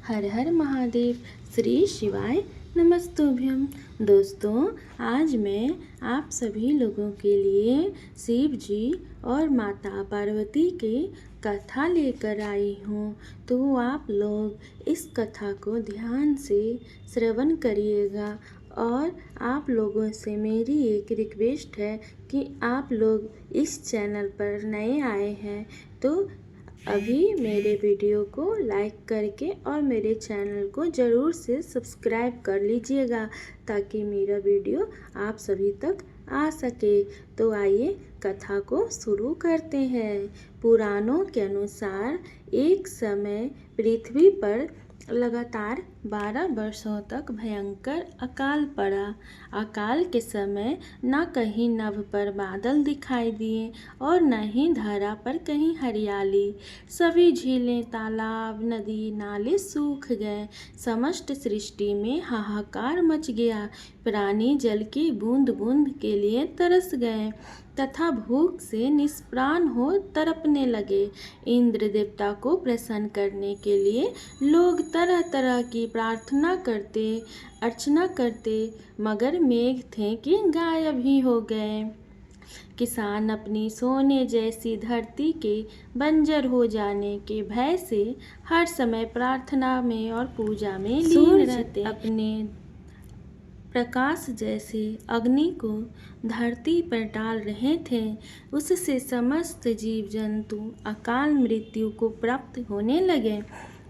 हर हर महादेव। श्री शिवाय नमस्तुभ्यम। दोस्तों, आज मैं आप सभी लोगों के लिए शिव जी और माता पार्वती की कथा लेकर आई हूँ। तो आप लोग इस कथा को ध्यान से श्रवण करिएगा। और आप लोगों से मेरी एक रिक्वेस्ट है कि आप लोग इस चैनल पर नए आए हैं तो अभी मेरे वीडियो को लाइक करके और मेरे चैनल को ज़रूर से सब्सक्राइब कर लीजिएगा ताकि मेरा वीडियो आप सभी तक आ सके। तो आइए कथा को शुरू करते हैं। पुराणों के अनुसार एक समय पृथ्वी पर लगातार 12 वर्षों तक भयंकर अकाल पड़ा। अकाल के समय न कहीं नभ पर बादल दिखाई दिए और न ही धरा पर कहीं हरियाली। सभी झीलें, तालाब, नदी, नाले सूख गए। समस्त सृष्टि में हाहाकार मच गया। प्राणी जल की बूंद बूंद के लिए तरस गए तथा भूख से निष्प्राण हो तड़पने लगे। इंद्र देवता को प्रसन्न करने के लिए लोग तरह तरह की प्रार्थना करते, अर्चना करते, मगर मेघ थे कि गायब ही हो गए। किसान अपनी सोने जैसी धरती के बंजर हो जाने के भय से हर समय प्रार्थना में और पूजा में लीन रहते। अपने प्रकाश जैसे अग्नि को धरती पर डाल रहे थे। उससे समस्त जीव जंतु अकाल मृत्यु को प्राप्त होने लगे।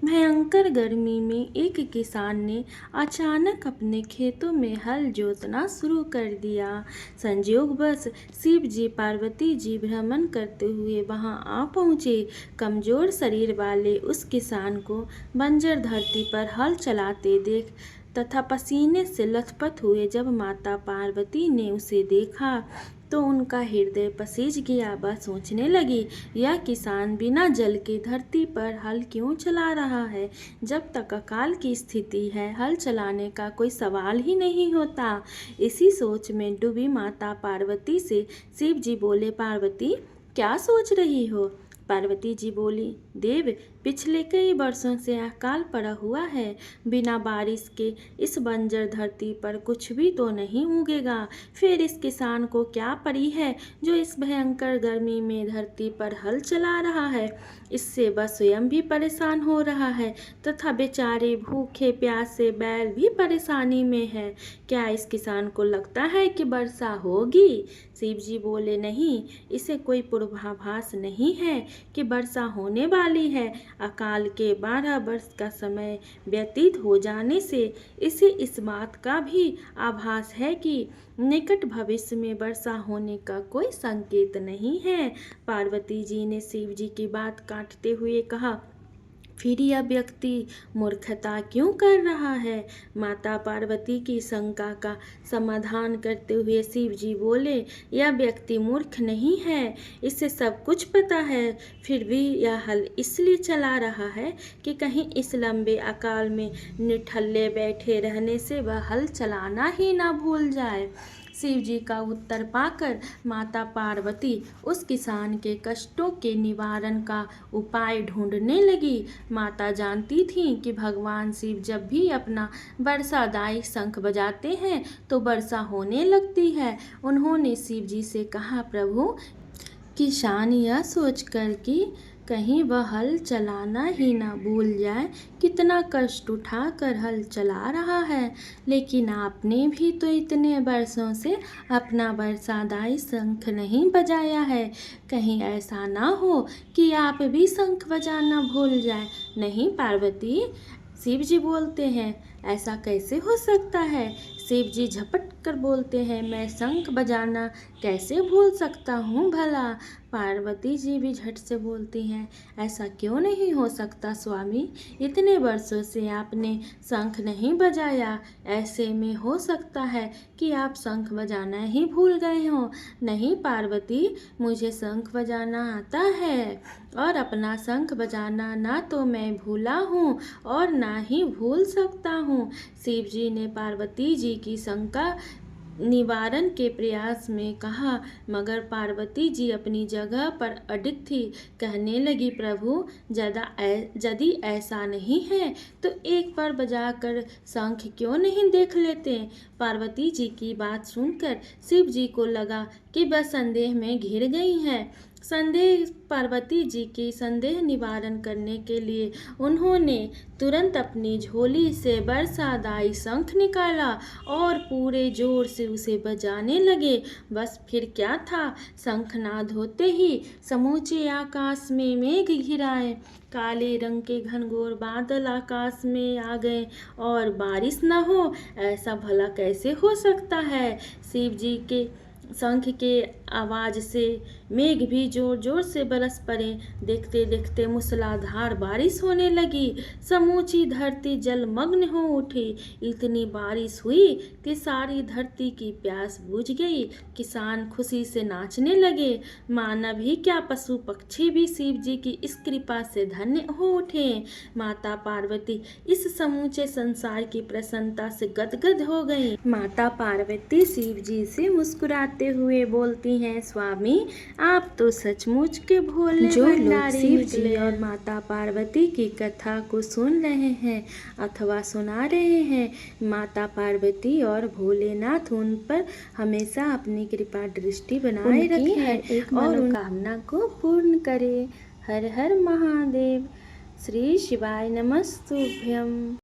भयंकर गर्मी में एक किसान ने अचानक अपने खेतों में हल जोतना शुरू कर दिया। संयोगवश शिव जी पार्वती जी भ्रमण करते हुए वहां आ पहुँचे। कमजोर शरीर वाले उस किसान को बंजर धरती पर हल चलाते देख तथा पसीने से लथपथ हुए जब माता पार्वती ने उसे देखा तो उनका हृदय पसीज गया। वह सोचने लगी, यह किसान बिना जल के धरती पर हल क्यों चला रहा है? जब तक अकाल की स्थिति है, हल चलाने का कोई सवाल ही नहीं होता। इसी सोच में डूबी माता पार्वती से शिव जी बोले, पार्वती क्या सोच रही हो? पार्वती जी बोली, देव, पिछले कई वर्षों से अकाल पड़ा हुआ है। बिना बारिश के इस बंजर धरती पर कुछ भी तो नहीं उगेगा। फिर इस किसान को क्या पड़ी है जो इस भयंकर गर्मी में धरती पर हल चला रहा है? इससे वह स्वयं भी परेशान हो रहा है तथा बेचारे भूखे प्यासे बैल भी परेशानी में है। क्या इस किसान को लगता है कि वर्षा होगी? शिव जी बोले, नहीं, इसे कोई पूर्वाभास नहीं है कि वर्षा होने वाली है। अकाल के 12 वर्ष का समय व्यतीत हो जाने से इसे इस बात का भी आभास है कि निकट भविष्य में वर्षा होने का कोई संकेत नहीं है। पार्वती जी ने शिव जी की बात काटते हुए कहा, फिर यह व्यक्ति मूर्खता क्यों कर रहा है? माता पार्वती की शंका का समाधान करते हुए शिव जी बोले, यह व्यक्ति मूर्ख नहीं है, इसे सब कुछ पता है। फिर भी यह हल इसलिए चला रहा है कि कहीं इस लंबे अकाल में निठल्ले बैठे रहने से वह हल चलाना ही ना भूल जाए। शिव जी का उत्तर पाकर माता पार्वती उस किसान के कष्टों के निवारण का उपाय ढूंढने लगी। माता जानती थीं कि भगवान शिव जब भी अपना वर्षादायी शंख बजाते हैं तो वर्षा होने लगती है। उन्होंने शिव जी से कहा, प्रभु, किसान यह सोचकर कि कहीं वह हल चलाना ही ना भूल जाए, कितना कष्ट उठाकर हल चला रहा है। लेकिन आपने भी तो इतने वर्षों से अपना वर्षादायी शंख नहीं बजाया है। कहीं ऐसा ना हो कि आप भी शंख बजाना भूल जाए। नहीं पार्वती, शिव जी बोलते हैं, ऐसा कैसे हो सकता है? शिव जी झपट कर बोलते हैं, मैं शंख बजाना कैसे भूल सकता हूँ भला? पार्वती जी भी झट से बोलती हैं, ऐसा क्यों नहीं हो सकता स्वामी? इतने वर्षों से आपने शंख नहीं बजाया, ऐसे में हो सकता है कि आप शंख बजाना ही भूल गए हों। नहीं पार्वती, मुझे शंख बजाना आता है और अपना शंख बजाना ना तो मैं भूला हूँ और ना ही भूल सकता हूँ। शिव जी ने पार्वती जी की शंका निवारण के प्रयास में कहा, मगर पार्वती जी अपनी जगह पर अडिग थी। कहने लगी, प्रभु यदि ऐसा नहीं है तो एक बार बजाकर शंख क्यों नहीं देख लेते। पार्वती जी की बात सुनकर शिव जी को लगा कि वह संदेह में घिर गई हैं। पार्वती जी के संदेह निवारण करने के लिए उन्होंने तुरंत अपनी झोली से बरसादाई शंख निकाला और पूरे जोर से उसे बजाने लगे। बस फिर क्या था, शंखनाद होते ही समूचे आकाश में मेघ घिराए, काले रंग के घनघोर बादल आकाश में आ गए और बारिश न हो, ऐसा भला कैसे हो सकता है। शिव जी के शंख के आवाज से मेघ भी जोर जोर से बरस पड़े। देखते देखते मूसलाधार बारिश होने लगी। समूची धरती जलमग्न हो उठी। इतनी बारिश हुई कि सारी धरती की प्यास बुझ गई। किसान खुशी से नाचने लगे। मानव ही क्या, पशु पक्षी भी शिव जी की इस कृपा से धन्य हो उठे। माता पार्वती इस समूचे संसार की प्रसन्नता से गदगद हो गई। माता पार्वती शिव जी से मुस्कुराते हुए बोलती हैं, स्वामी आप तो सचमुच के भोले जो लोग शिव जी और माता पार्वती की कथा को सुन रहे हैं अथवा सुना रहे हैं, माता पार्वती और भोलेनाथ उन पर हमेशा अपनी कृपा दृष्टि बनाए रखें और उन कामना को पूर्ण करें। हर हर महादेव। श्री शिवाय नमस्तुभ्यम।